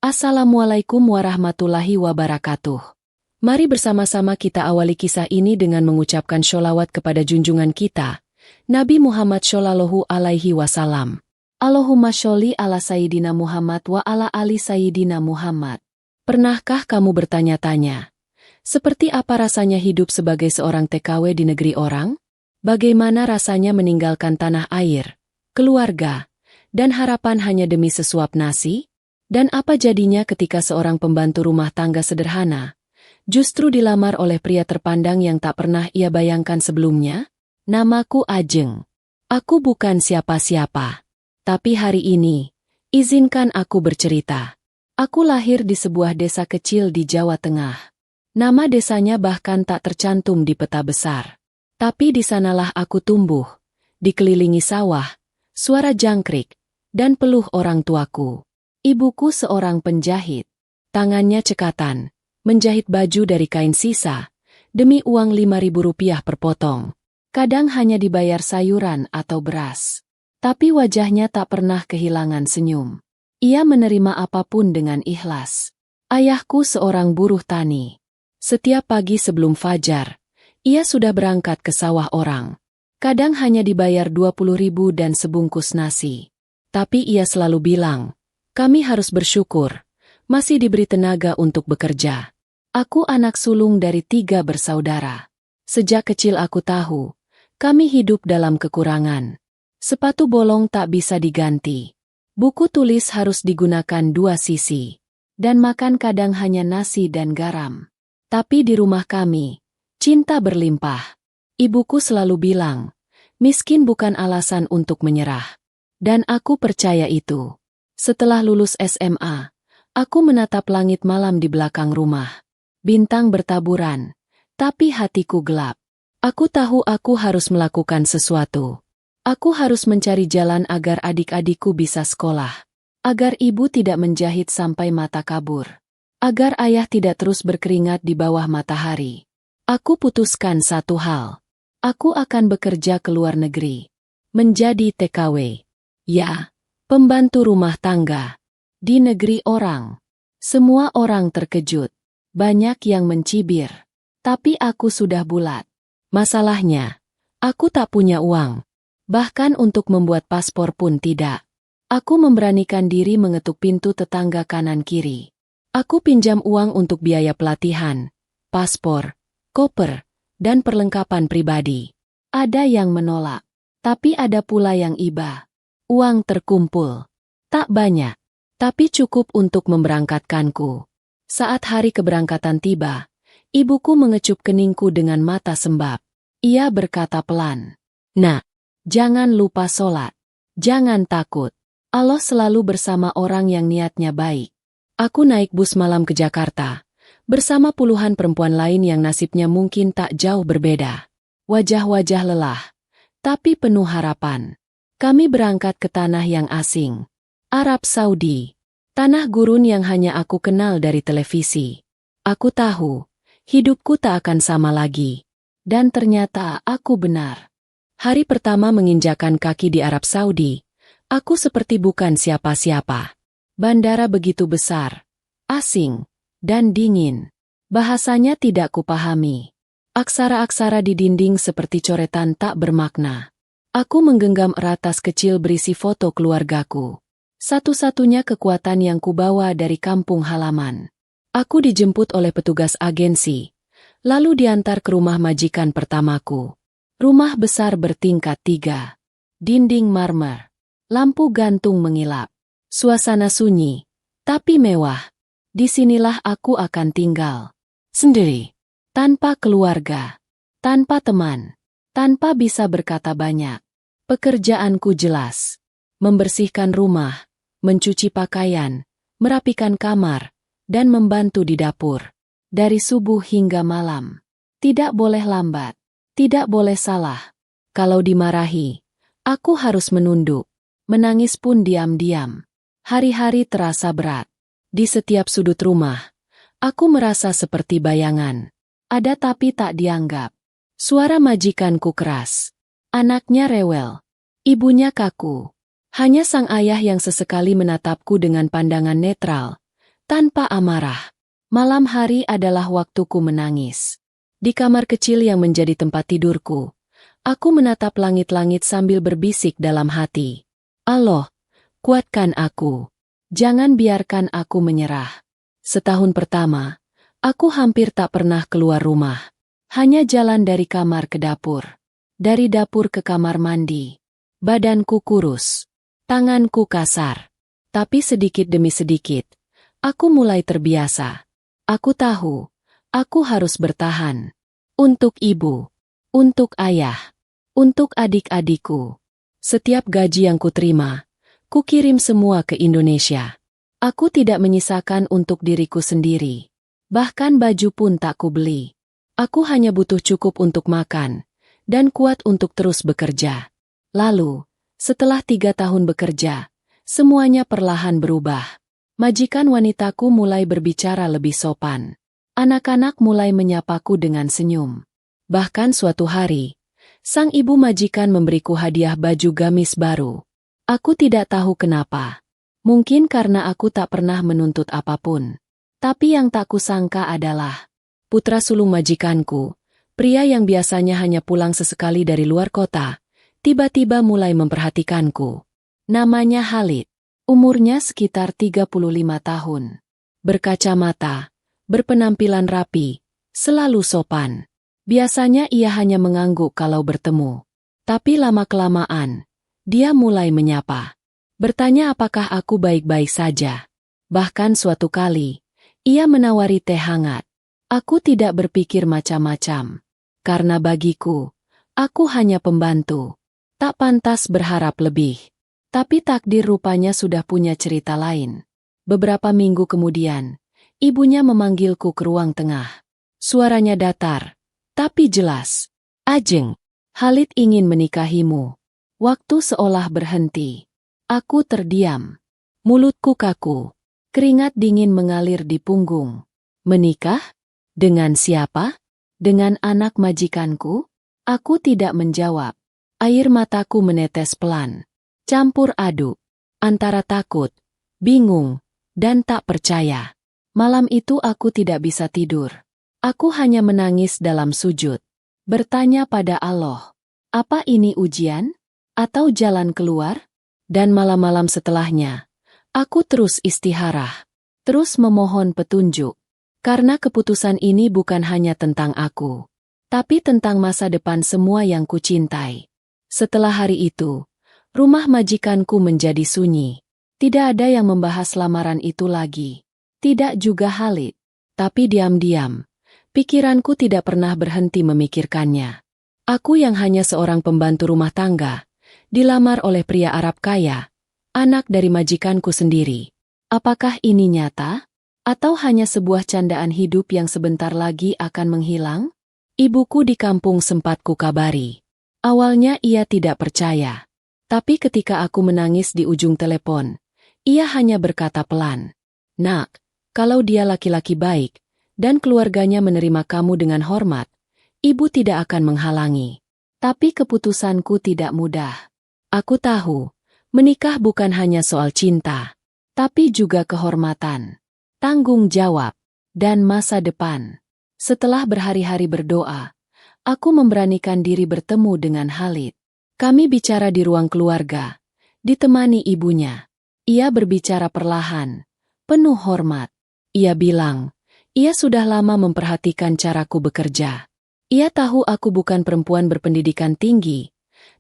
Assalamualaikum warahmatullahi wabarakatuh. Mari bersama-sama kita awali kisah ini dengan mengucapkan sholawat kepada junjungan kita, Nabi Muhammad Shallallahu Alaihi Wasallam. Allahumma sholli ala Sayyidina Muhammad wa ala ali Sayyidina Muhammad. Pernahkah kamu bertanya-tanya, seperti apa rasanya hidup sebagai seorang TKW di negeri orang? Bagaimana rasanya meninggalkan tanah air, keluarga, dan harapan hanya demi sesuap nasi? Dan apa jadinya ketika seorang pembantu rumah tangga sederhana justru dilamar oleh pria terpandang yang tak pernah ia bayangkan sebelumnya? Namaku Ajeng. Aku bukan siapa-siapa. Tapi hari ini, izinkan aku bercerita. Aku lahir di sebuah desa kecil di Jawa Tengah. Nama desanya bahkan tak tercantum di peta besar. Tapi di sanalah aku tumbuh, dikelilingi sawah, suara jangkrik, dan peluh orang tuaku. Ibuku seorang penjahit. Tangannya cekatan, menjahit baju dari kain sisa, demi uang Rp5.000 per potong. Kadang hanya dibayar sayuran atau beras. Tapi wajahnya tak pernah kehilangan senyum. Ia menerima apapun dengan ikhlas. Ayahku seorang buruh tani. Setiap pagi sebelum fajar, ia sudah berangkat ke sawah orang. Kadang hanya dibayar Rp20.000 dan sebungkus nasi. Tapi ia selalu bilang, kami harus bersyukur, masih diberi tenaga untuk bekerja. Aku anak sulung dari 3 bersaudara. Sejak kecil aku tahu, kami hidup dalam kekurangan. Sepatu bolong tak bisa diganti. Buku tulis harus digunakan 2 sisi. Dan makan kadang hanya nasi dan garam. Tapi di rumah kami, cinta berlimpah. Ibuku selalu bilang, miskin bukan alasan untuk menyerah. Dan aku percaya itu. Setelah lulus SMA, aku menatap langit malam di belakang rumah. Bintang bertaburan, tapi hatiku gelap. Aku tahu aku harus melakukan sesuatu. Aku harus mencari jalan agar adik-adikku bisa sekolah. Agar ibu tidak menjahit sampai mata kabur. Agar ayah tidak terus berkeringat di bawah matahari. Aku putuskan satu hal. Aku akan bekerja ke luar negeri. Menjadi TKW. Ya. Pembantu rumah tangga. Di negeri orang. Semua orang terkejut. Banyak yang mencibir. Tapi aku sudah bulat. Masalahnya, aku tak punya uang. Bahkan untuk membuat paspor pun tidak. Aku memberanikan diri mengetuk pintu tetangga kanan kiri. Aku pinjam uang untuk biaya pelatihan, paspor, koper, dan perlengkapan pribadi. Ada yang menolak. Tapi ada pula yang iba. Uang terkumpul. Tak banyak, tapi cukup untuk memberangkatkanku. Saat hari keberangkatan tiba, ibuku mengecup keningku dengan mata sembab. Ia berkata pelan, "Nak, jangan lupa sholat. Jangan takut. Allah selalu bersama orang yang niatnya baik." Aku naik bus malam ke Jakarta, bersama puluhan perempuan lain yang nasibnya mungkin tak jauh berbeda. Wajah-wajah lelah, tapi penuh harapan. Kami berangkat ke tanah yang asing. Arab Saudi. Tanah gurun yang hanya aku kenal dari televisi. Aku tahu, hidupku tak akan sama lagi. Dan ternyata aku benar. Hari pertama menginjakan kaki di Arab Saudi, aku seperti bukan siapa-siapa. Bandara begitu besar, asing, dan dingin. Bahasanya tidak kupahami. Aksara-aksara di dinding seperti coretan tak bermakna. Aku menggenggam erat tas kecil berisi foto keluargaku. Satu-satunya kekuatan yang kubawa dari kampung halaman. Aku dijemput oleh petugas agensi, lalu diantar ke rumah majikan pertamaku. Rumah besar bertingkat 3. Dinding marmer. Lampu gantung mengilap. Suasana sunyi, tapi mewah. Disinilah aku akan tinggal. Sendiri. Tanpa keluarga. Tanpa teman. Tanpa bisa berkata banyak. Pekerjaanku jelas. Membersihkan rumah, mencuci pakaian, merapikan kamar, dan membantu di dapur. Dari subuh hingga malam. Tidak boleh lambat. Tidak boleh salah. Kalau dimarahi, aku harus menunduk. Menangis pun diam-diam. Hari-hari terasa berat. Di setiap sudut rumah, aku merasa seperti bayangan. Ada tapi tak dianggap. Suara majikanku keras. Anaknya rewel. Ibunya kaku. Hanya sang ayah yang sesekali menatapku dengan pandangan netral. tanpa amarah. Malam hari adalah waktuku menangis. Di kamar kecil yang menjadi tempat tidurku, aku menatap langit-langit sambil berbisik dalam hati. Allah, kuatkan aku. Jangan biarkan aku menyerah. Setahun pertama, aku hampir tak pernah keluar rumah. Hanya jalan dari kamar ke dapur. Dari dapur ke kamar mandi. Badanku kurus. Tanganku kasar. Tapi sedikit demi sedikit, aku mulai terbiasa. Aku tahu, aku harus bertahan. Untuk ibu, untuk ayah, untuk adik-adikku. Setiap gaji yang kuterima, kukirim semua ke Indonesia. Aku tidak menyisakan untuk diriku sendiri. Bahkan baju pun tak kubeli. Aku hanya butuh cukup untuk makan, dan kuat untuk terus bekerja. Lalu, setelah 3 tahun bekerja, semuanya perlahan berubah. Majikan wanitaku mulai berbicara lebih sopan. Anak-anak mulai menyapaku dengan senyum. Bahkan suatu hari, sang ibu majikan memberiku hadiah baju gamis baru. Aku tidak tahu kenapa. Mungkin karena aku tak pernah menuntut apapun. Tapi yang tak kusangka adalah putra sulung majikanku, pria yang biasanya hanya pulang sesekali dari luar kota, tiba-tiba mulai memperhatikanku. Namanya Khalid. Umurnya sekitar 35 tahun. Berkacamata, berpenampilan rapi, selalu sopan. Biasanya ia hanya mengangguk kalau bertemu. Tapi lama-kelamaan, dia mulai menyapa. Bertanya apakah aku baik-baik saja. Bahkan suatu kali, ia menawari teh hangat. Aku tidak berpikir macam-macam. Karena bagiku, aku hanya pembantu. Tak pantas berharap lebih. Tapi takdir rupanya sudah punya cerita lain. Beberapa minggu kemudian, ibunya memanggilku ke ruang tengah. Suaranya datar, tapi jelas. Ajeng, Khalid ingin menikahimu. Waktu seolah berhenti. Aku terdiam. Mulutku kaku. Keringat dingin mengalir di punggung. Menikah? Dengan siapa? Dengan anak majikanku? Aku tidak menjawab. Air mataku menetes pelan. Campur aduk, antara takut, bingung, dan tak percaya. Malam itu aku tidak bisa tidur. Aku hanya menangis dalam sujud. Bertanya pada Allah, apa ini ujian? Atau jalan keluar? Dan malam-malam setelahnya, aku terus istikharah. Terus memohon petunjuk. Karena keputusan ini bukan hanya tentang aku, tapi tentang masa depan semua yang kucintai. Setelah hari itu, rumah majikanku menjadi sunyi. Tidak ada yang membahas lamaran itu lagi. Tidak juga Khalid. Tapi diam-diam, pikiranku tidak pernah berhenti memikirkannya. Aku yang hanya seorang pembantu rumah tangga, dilamar oleh pria Arab kaya, anak dari majikanku sendiri. Apakah ini nyata? Atau hanya sebuah candaan hidup yang sebentar lagi akan menghilang? Ibuku di kampung sempat kukabari. Awalnya ia tidak percaya. Tapi ketika aku menangis di ujung telepon, ia hanya berkata pelan, "Nak, kalau dia laki-laki baik, dan keluarganya menerima kamu dengan hormat, ibu tidak akan menghalangi." Tapi keputusanku tidak mudah. Aku tahu, menikah bukan hanya soal cinta, tapi juga kehormatan, tanggung jawab, dan masa depan. Setelah berhari-hari berdoa, aku memberanikan diri bertemu dengan Khalid. Kami bicara di ruang keluarga, ditemani ibunya. Ia berbicara perlahan, penuh hormat. Ia bilang, ia sudah lama memperhatikan caraku bekerja. Ia tahu aku bukan perempuan berpendidikan tinggi,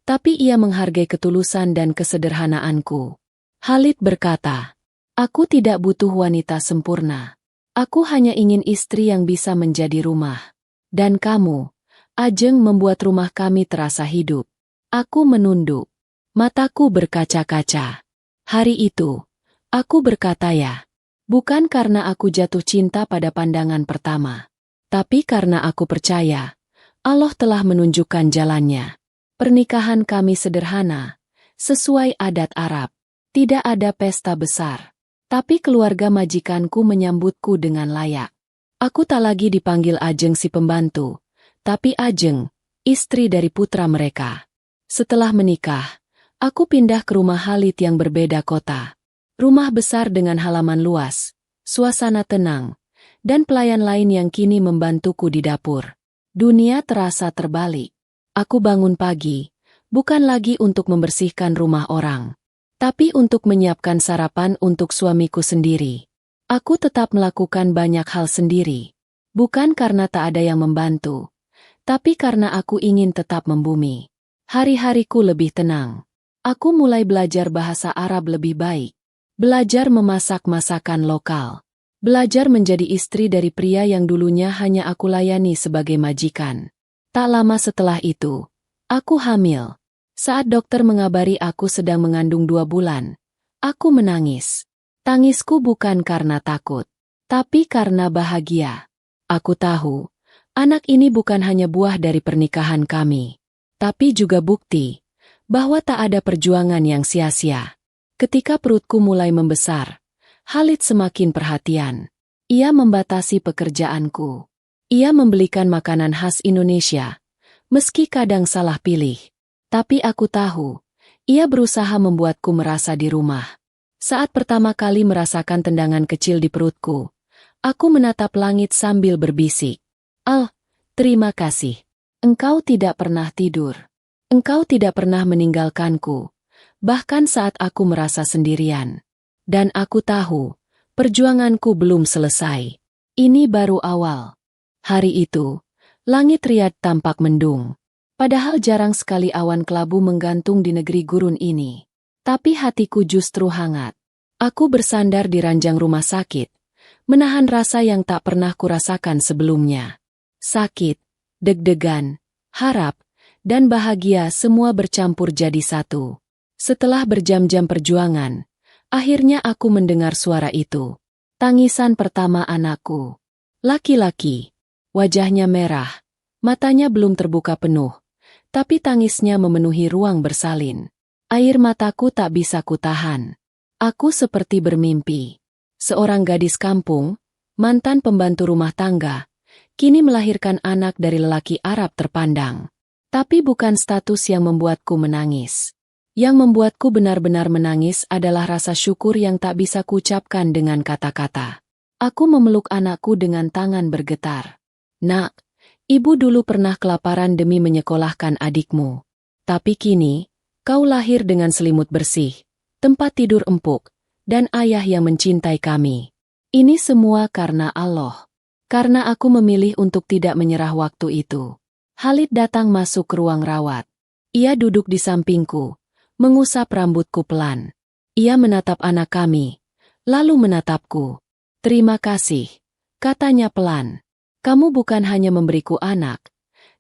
tapi ia menghargai ketulusan dan kesederhanaanku. Khalid berkata, aku tidak butuh wanita sempurna. Aku hanya ingin istri yang bisa menjadi rumah. Dan kamu, Ajeng, membuat rumah kami terasa hidup. Aku menunduk. Mataku berkaca-kaca. Hari itu, aku berkata ya. Bukan karena aku jatuh cinta pada pandangan pertama. Tapi karena aku percaya, Allah telah menunjukkan jalannya. Pernikahan kami sederhana, sesuai adat Arab. Tidak ada pesta besar. Tapi keluarga majikanku menyambutku dengan layak. Aku tak lagi dipanggil Ajeng si pembantu, tapi Ajeng, istri dari putra mereka. Setelah menikah, aku pindah ke rumah Khalid yang berbeda kota. Rumah besar dengan halaman luas, suasana tenang, dan pelayan lain yang kini membantuku di dapur. Dunia terasa terbalik. Aku bangun pagi, bukan lagi untuk membersihkan rumah orang, tapi untuk menyiapkan sarapan untuk suamiku sendiri. Aku tetap melakukan banyak hal sendiri. Bukan karena tak ada yang membantu, tapi karena aku ingin tetap membumi. Hari-hariku lebih tenang. Aku mulai belajar bahasa Arab lebih baik. Belajar memasak masakan lokal. Belajar menjadi istri dari pria yang dulunya hanya aku layani sebagai majikan. Tak lama setelah itu, aku hamil. Saat dokter mengabari aku sedang mengandung 2 bulan, aku menangis. Tangisku bukan karena takut, tapi karena bahagia. Aku tahu, anak ini bukan hanya buah dari pernikahan kami, tapi juga bukti bahwa tak ada perjuangan yang sia-sia. Ketika perutku mulai membesar, Khalid semakin perhatian. Ia membatasi pekerjaanku. Ia membelikan makanan khas Indonesia, meski kadang salah pilih. Tapi aku tahu, ia berusaha membuatku merasa di rumah. Saat pertama kali merasakan tendangan kecil di perutku, aku menatap langit sambil berbisik. Terima kasih. Engkau tidak pernah tidur. Engkau tidak pernah meninggalkanku, bahkan saat aku merasa sendirian. Dan aku tahu, perjuanganku belum selesai. Ini baru awal. Hari itu, langit Riyadh tampak mendung. Padahal jarang sekali awan kelabu menggantung di negeri gurun ini. Tapi hatiku justru hangat. Aku bersandar di ranjang rumah sakit, menahan rasa yang tak pernah kurasakan sebelumnya. Sakit, deg-degan, harap, dan bahagia semua bercampur jadi satu. Setelah berjam-jam perjuangan, akhirnya aku mendengar suara itu. Tangisan pertama anakku. Laki-laki. Wajahnya merah. Matanya belum terbuka penuh. Tapi tangisnya memenuhi ruang bersalin. Air mataku tak bisa kutahan. Aku seperti bermimpi. Seorang gadis kampung, mantan pembantu rumah tangga, kini melahirkan anak dari lelaki Arab terpandang. Tapi bukan status yang membuatku menangis. Yang membuatku benar-benar menangis adalah rasa syukur yang tak bisa kuucapkan dengan kata-kata. Aku memeluk anakku dengan tangan bergetar. Nak, ibu dulu pernah kelaparan demi menyekolahkan adikmu. Tapi kini, kau lahir dengan selimut bersih, tempat tidur empuk, dan ayah yang mencintai kami. Ini semua karena Allah. Karena aku memilih untuk tidak menyerah waktu itu. Khalid datang masuk ke ruang rawat. Ia duduk di sampingku, mengusap rambutku pelan. Ia menatap anak kami, lalu menatapku. Terima kasih, katanya pelan. Kamu bukan hanya memberiku anak,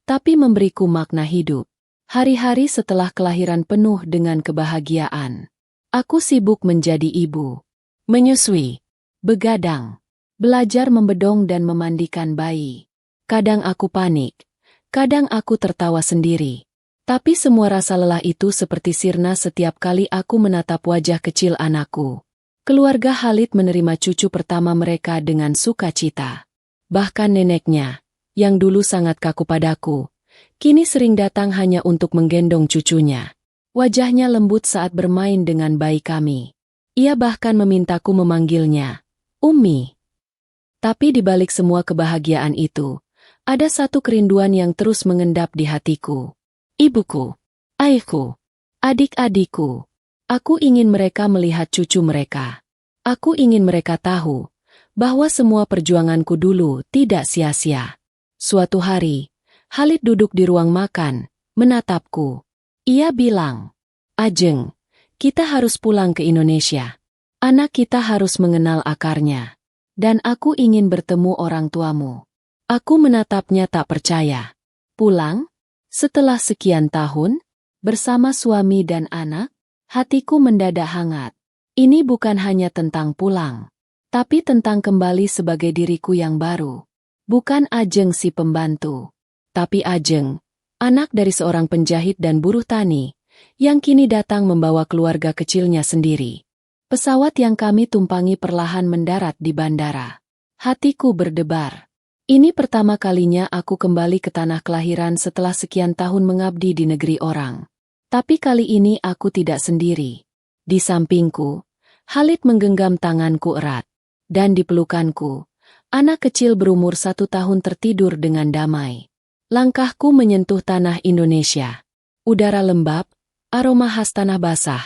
tapi memberiku makna hidup. Hari-hari setelah kelahiran penuh dengan kebahagiaan. Aku sibuk menjadi ibu. Menyusui, begadang, belajar membedong dan memandikan bayi. Kadang aku panik, kadang aku tertawa sendiri. Tapi semua rasa lelah itu seperti sirna setiap kali aku menatap wajah kecil anakku. Keluarga Khalid menerima cucu pertama mereka dengan sukacita. Bahkan neneknya, yang dulu sangat kaku padaku, kini sering datang hanya untuk menggendong cucunya. Wajahnya lembut saat bermain dengan bayi kami. Ia bahkan memintaku memanggilnya Ummi. Tapi di balik semua kebahagiaan itu, ada satu kerinduan yang terus mengendap di hatiku. Ibuku, ayahku, adik-adikku. Aku ingin mereka melihat cucu mereka. Aku ingin mereka tahu bahwa semua perjuanganku dulu tidak sia-sia. Suatu hari, Khalid duduk di ruang makan, menatapku. Ia bilang, Ajeng, kita harus pulang ke Indonesia. Anak kita harus mengenal akarnya. Dan aku ingin bertemu orang tuamu. Aku menatapnya tak percaya. Pulang? Setelah sekian tahun? Bersama suami dan anak? Hatiku mendadak hangat. Ini bukan hanya tentang pulang, tapi tentang kembali sebagai diriku yang baru. Bukan Ajeng si pembantu, tapi Ajeng, anak dari seorang penjahit dan buruh tani, yang kini datang membawa keluarga kecilnya sendiri. Pesawat yang kami tumpangi perlahan mendarat di bandara. Hatiku berdebar. Ini pertama kalinya aku kembali ke tanah kelahiran setelah sekian tahun mengabdi di negeri orang. Tapi kali ini aku tidak sendiri. Di sampingku, Khalid menggenggam tanganku erat. Dan di pelukanku, anak kecil berumur 1 tahun tertidur dengan damai. Langkahku menyentuh tanah Indonesia. Udara lembab, aroma khas tanah basah,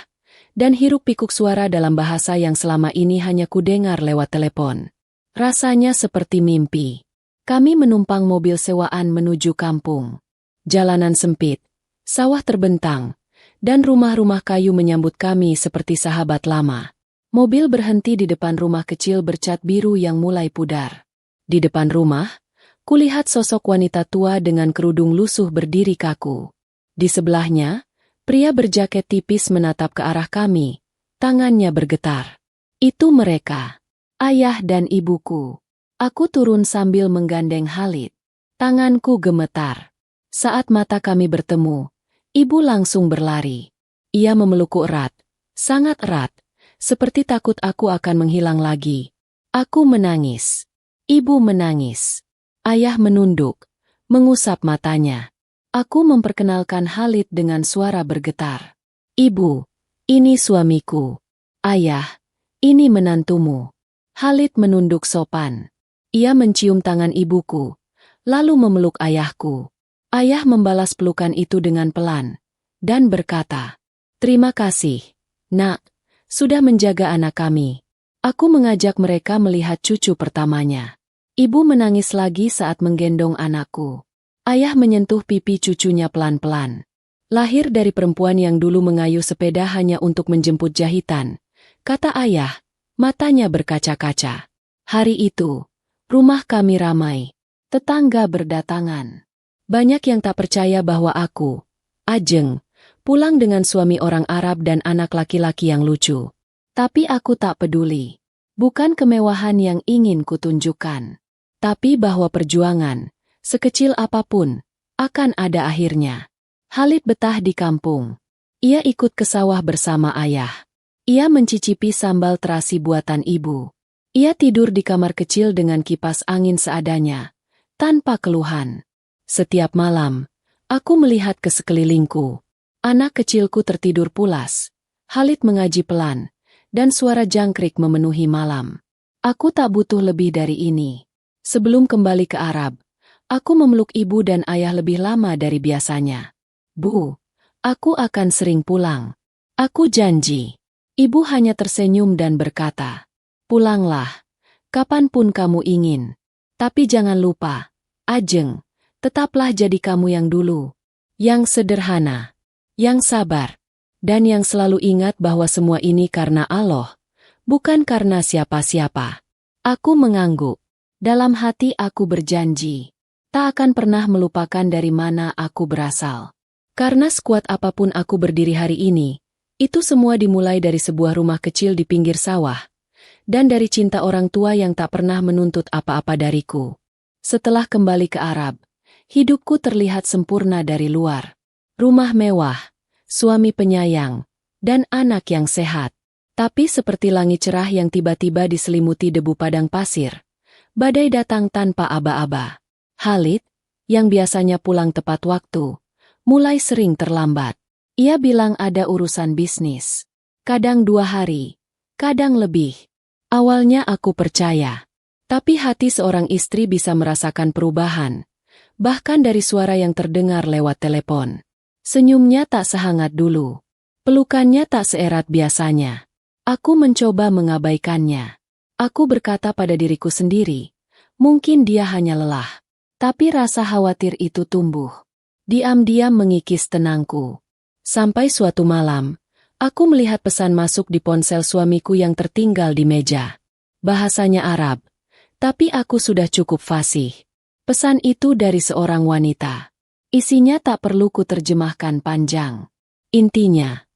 dan hiruk-pikuk suara dalam bahasa yang selama ini hanya kudengar lewat telepon. Rasanya seperti mimpi. Kami menumpang mobil sewaan menuju kampung. Jalanan sempit, sawah terbentang, dan rumah-rumah kayu menyambut kami seperti sahabat lama. Mobil berhenti di depan rumah kecil bercat biru yang mulai pudar. Di depan rumah, kulihat sosok wanita tua dengan kerudung lusuh berdiri kaku. Di sebelahnya, pria berjaket tipis menatap ke arah kami, tangannya bergetar. Itu mereka, ayah dan ibuku. Aku turun sambil menggandeng Khalid. Tanganku gemetar. Saat mata kami bertemu, ibu langsung berlari. Ia memelukku erat, sangat erat, seperti takut aku akan menghilang lagi. Aku menangis. Ibu menangis. Ayah menunduk, mengusap matanya. Aku memperkenalkan Khalid dengan suara bergetar. Ibu, ini suamiku. Ayah, ini menantumu. Khalid menunduk sopan. Ia mencium tangan ibuku, lalu memeluk ayahku. Ayah membalas pelukan itu dengan pelan, dan berkata, "Terima kasih, Nak, sudah menjaga anak kami." Aku mengajak mereka melihat cucu pertamanya. Ibu menangis lagi saat menggendong anakku. Ayah menyentuh pipi cucunya pelan-pelan. Lahir dari perempuan yang dulu mengayuh sepeda hanya untuk menjemput jahitan, kata ayah, matanya berkaca-kaca. Hari itu, rumah kami ramai. Tetangga berdatangan. Banyak yang tak percaya bahwa aku, Ajeng, pulang dengan suami orang Arab dan anak laki-laki yang lucu. Tapi aku tak peduli. Bukan kemewahan yang ingin kutunjukkan. Tapi bahwa perjuangan, sekecil apapun, akan ada akhirnya. Khalid betah di kampung. Ia ikut ke sawah bersama ayah. Ia mencicipi sambal terasi buatan ibu. Ia tidur di kamar kecil dengan kipas angin seadanya, tanpa keluhan. Setiap malam, aku melihat ke sekelilingku. Anak kecilku tertidur pulas. Khalid mengaji pelan, dan suara jangkrik memenuhi malam. Aku tak butuh lebih dari ini. Sebelum kembali ke Arab, aku memeluk ibu dan ayah lebih lama dari biasanya. Bu, aku akan sering pulang. Aku janji. Ibu hanya tersenyum dan berkata, "Pulanglah, kapanpun kamu ingin. Tapi jangan lupa, Ajeng, tetaplah jadi kamu yang dulu. Yang sederhana, yang sabar, dan yang selalu ingat bahwa semua ini karena Allah, bukan karena siapa-siapa." Aku mengangguk. Dalam hati aku berjanji, tak akan pernah melupakan dari mana aku berasal. Karena sekuat apapun aku berdiri hari ini, itu semua dimulai dari sebuah rumah kecil di pinggir sawah, dan dari cinta orang tua yang tak pernah menuntut apa-apa dariku. Setelah kembali ke Arab, hidupku terlihat sempurna dari luar. Rumah mewah, suami penyayang, dan anak yang sehat. Tapi seperti langit cerah yang tiba-tiba diselimuti debu padang pasir, badai datang tanpa aba-aba. Khalid, yang biasanya pulang tepat waktu, mulai sering terlambat. Ia bilang ada urusan bisnis. Kadang 2 hari, kadang lebih. Awalnya aku percaya. Tapi hati seorang istri bisa merasakan perubahan, bahkan dari suara yang terdengar lewat telepon. Senyumnya tak sehangat dulu. Pelukannya tak seerat biasanya. Aku mencoba mengabaikannya. Aku berkata pada diriku sendiri, mungkin dia hanya lelah. Tapi rasa khawatir itu tumbuh. Diam-diam mengikis tenangku. Sampai suatu malam, aku melihat pesan masuk di ponsel suamiku yang tertinggal di meja. Bahasanya Arab, tapi aku sudah cukup fasih. Pesan itu dari seorang wanita. Isinya tak perlu kuterjemahkan panjang. Intinya,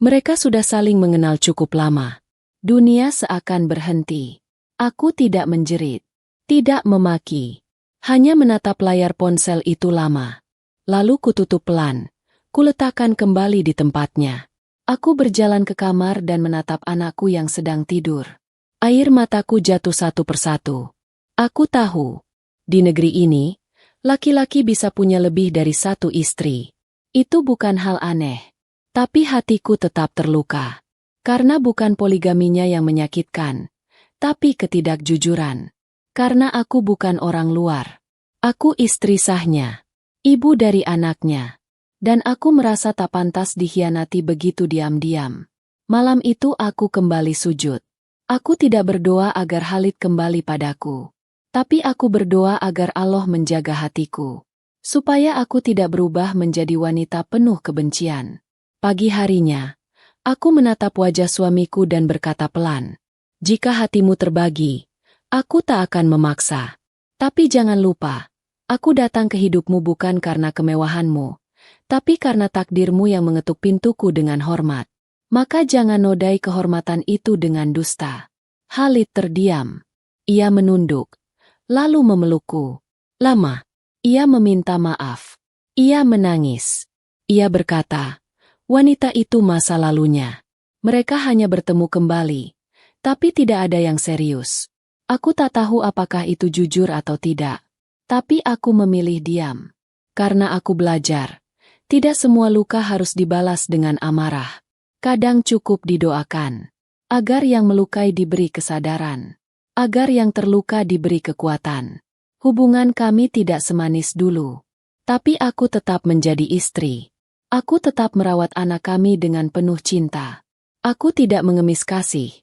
mereka sudah saling mengenal cukup lama. Dunia seakan berhenti. Aku tidak menjerit, tidak memaki. Hanya menatap layar ponsel itu lama. Lalu kututup pelan, kuletakkan kembali di tempatnya. Aku berjalan ke kamar dan menatap anakku yang sedang tidur. Air mataku jatuh satu persatu. Aku tahu, di negeri ini, laki-laki bisa punya lebih dari satu istri. Itu bukan hal aneh. Tapi hatiku tetap terluka. Karena bukan poligaminya yang menyakitkan, tapi ketidakjujuran. Karena aku bukan orang luar. Aku istri sahnya, ibu dari anaknya. Dan aku merasa tak pantas dikhianati begitu diam-diam. Malam itu aku kembali sujud. Aku tidak berdoa agar Khalid kembali padaku. Tapi aku berdoa agar Allah menjaga hatiku. Supaya aku tidak berubah menjadi wanita penuh kebencian. Pagi harinya, aku menatap wajah suamiku dan berkata pelan, "Jika hatimu terbagi, aku tak akan memaksa. Tapi jangan lupa, aku datang ke hidupmu bukan karena kemewahanmu, tapi karena takdirmu yang mengetuk pintuku dengan hormat. Maka jangan nodai kehormatan itu dengan dusta." Khalid terdiam. Ia menunduk, lalu memelukku. Lama, ia meminta maaf. Ia menangis. Ia berkata, wanita itu masa lalunya. Mereka hanya bertemu kembali, tapi tidak ada yang serius. Aku tak tahu apakah itu jujur atau tidak. Tapi aku memilih diam. Karena aku belajar, tidak semua luka harus dibalas dengan amarah. Kadang cukup didoakan, agar yang melukai diberi kesadaran, agar yang terluka diberi kekuatan. Hubungan kami tidak semanis dulu, tapi aku tetap menjadi istri. Aku tetap merawat anak kami dengan penuh cinta. Aku tidak mengemis kasih,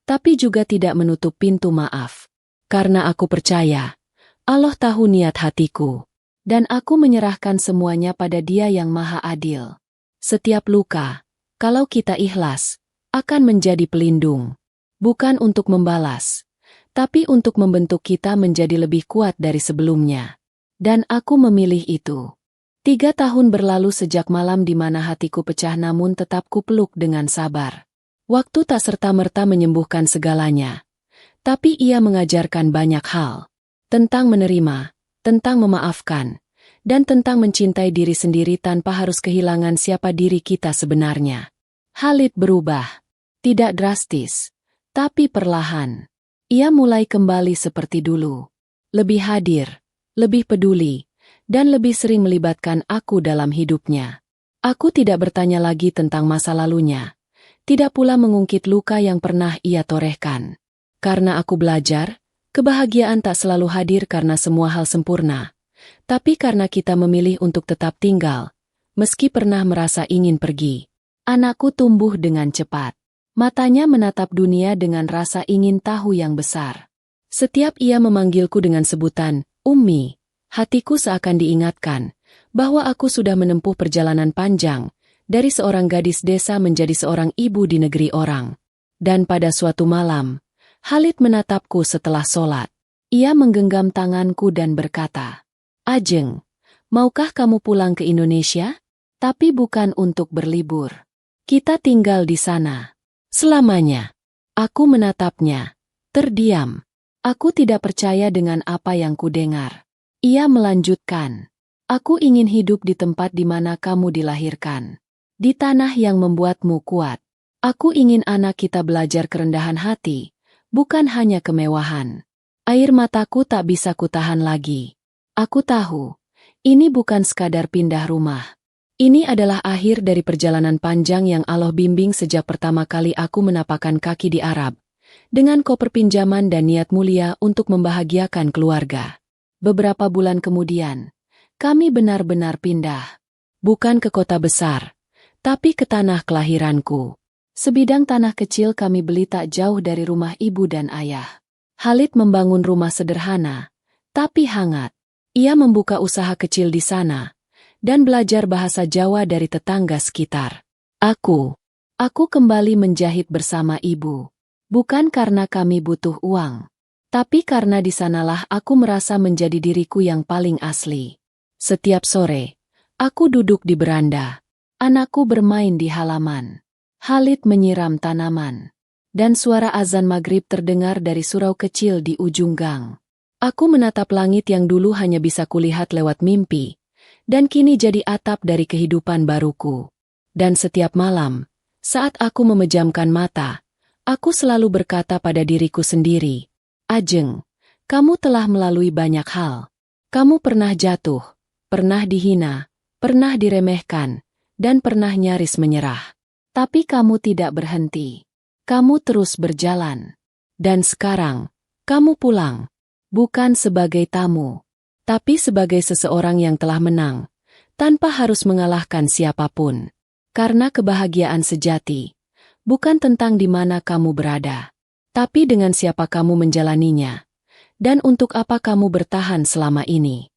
tapi juga tidak menutup pintu maaf. Karena aku percaya, Allah tahu niat hatiku, dan aku menyerahkan semuanya pada Dia yang Maha Adil. Setiap luka, kalau kita ikhlas, akan menjadi pelindung. Bukan untuk membalas, tapi untuk membentuk kita menjadi lebih kuat dari sebelumnya. Dan aku memilih itu. 3 tahun berlalu sejak malam di mana hatiku pecah namun tetap kupeluk dengan sabar. Waktu tak serta-merta menyembuhkan segalanya. Tapi ia mengajarkan banyak hal. Tentang menerima, tentang memaafkan, dan tentang mencintai diri sendiri tanpa harus kehilangan siapa diri kita sebenarnya. Khalid berubah. Tidak drastis, tapi perlahan. Ia mulai kembali seperti dulu. Lebih hadir, lebih peduli, dan lebih sering melibatkan aku dalam hidupnya. Aku tidak bertanya lagi tentang masa lalunya. Tidak pula mengungkit luka yang pernah ia torehkan. Karena aku belajar, kebahagiaan tak selalu hadir karena semua hal sempurna. Tapi karena kita memilih untuk tetap tinggal, meski pernah merasa ingin pergi. Anakku tumbuh dengan cepat. Matanya menatap dunia dengan rasa ingin tahu yang besar. Setiap ia memanggilku dengan sebutan, Ummi, hatiku seakan diingatkan bahwa aku sudah menempuh perjalanan panjang, dari seorang gadis desa menjadi seorang ibu di negeri orang. Dan pada suatu malam, Khalid menatapku setelah sholat. Ia menggenggam tanganku dan berkata, Ajeng, maukah kamu pulang ke Indonesia? Tapi bukan untuk berlibur. Kita tinggal di sana selamanya. Aku menatapnya, terdiam. Aku tidak percaya dengan apa yang kudengar. Ia melanjutkan, aku ingin hidup di tempat di mana kamu dilahirkan. Di tanah yang membuatmu kuat. Aku ingin anak kita belajar kerendahan hati, bukan hanya kemewahan. Air mataku tak bisa kutahan lagi. Aku tahu, ini bukan sekadar pindah rumah. Ini adalah akhir dari perjalanan panjang yang Allah bimbing sejak pertama kali aku menapakkan kaki di Arab, dengan koper pinjaman dan niat mulia untuk membahagiakan keluarga. Beberapa bulan kemudian, kami benar-benar pindah. Bukan ke kota besar, tapi ke tanah kelahiranku. Sebidang tanah kecil kami beli tak jauh dari rumah ibu dan ayah. Khalid membangun rumah sederhana, tapi hangat. Ia membuka usaha kecil di sana, dan belajar bahasa Jawa dari tetangga sekitar. Aku kembali menjahit bersama ibu. Bukan karena kami butuh uang, tapi karena di sanalah aku merasa menjadi diriku yang paling asli. Setiap sore, aku duduk di beranda. Anakku bermain di halaman. Khalid menyiram tanaman. Dan suara azan maghrib terdengar dari surau kecil di ujung gang. Aku menatap langit yang dulu hanya bisa kulihat lewat mimpi, dan kini jadi atap dari kehidupan baruku. Dan setiap malam, saat aku memejamkan mata, aku selalu berkata pada diriku sendiri, Ajeng, kamu telah melalui banyak hal. Kamu pernah jatuh, pernah dihina, pernah diremehkan, dan pernah nyaris menyerah. Tapi kamu tidak berhenti. Kamu terus berjalan. Dan sekarang, kamu pulang. Bukan sebagai tamu, tapi sebagai seseorang yang telah menang, tanpa harus mengalahkan siapapun. Karena kebahagiaan sejati, bukan tentang di mana kamu berada, tapi dengan siapa kamu menjalaninya, dan untuk apa kamu bertahan selama ini.